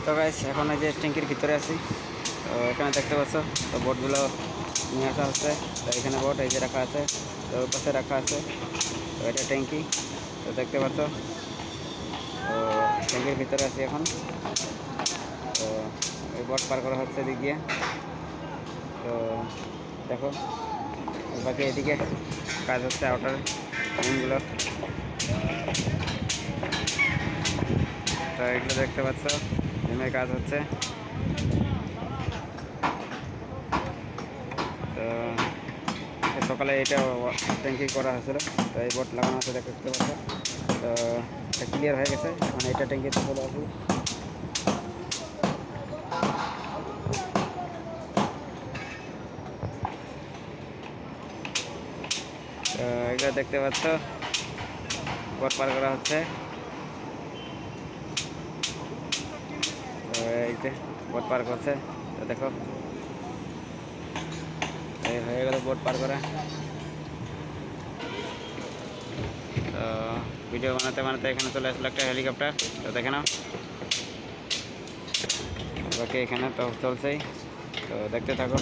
তো গাইস এখন এই যে ট্যাঙ্কির ভিতরে আছি। তো এখানে দেখতে পাচ্ছ তো বোটগুলো নিয়ে আসা হচ্ছে। তো এখানে বোট এই যে রাখা আছে, তো ওর পাশে রাখা আছে। তো এটা ট্যাঙ্কি, তো দেখতে পাচ্ছ। তো ট্যাঙ্কির ভিতরে আছি এখন। তো এই বোট পার করা হচ্ছে এদিক দিয়ে। তো দেখো বাকি এদিকে কাজ হচ্ছে আউটার রুমগুলো। তো এগুলো দেখতে পাচ্ছ রুমের কাজ হচ্ছে। তো সকালে এটা ট্যাঙ্কি করা হয়েছিল, তো এই বোট লাগানো আছে দেখতে পাচ্ছ। তো এটা ক্লিয়ার হয়ে গেছে, মানে এটা ট্যাঙ্কিতে চলে আসবে। তো এগুলো দেখতে পাচ্ছ বোট পার করা হচ্ছে। তো এই যে বোট পার করছে, তো দেখো এই হয়ে গেল বোট পার করা। তো ভিডিও বানাতে বানাতে এখানে চলে আসলো একটা হেলিকপ্টার, তো দেখে নাও। বাকি এখানে তো চলছেই, তো দেখতে থাকো।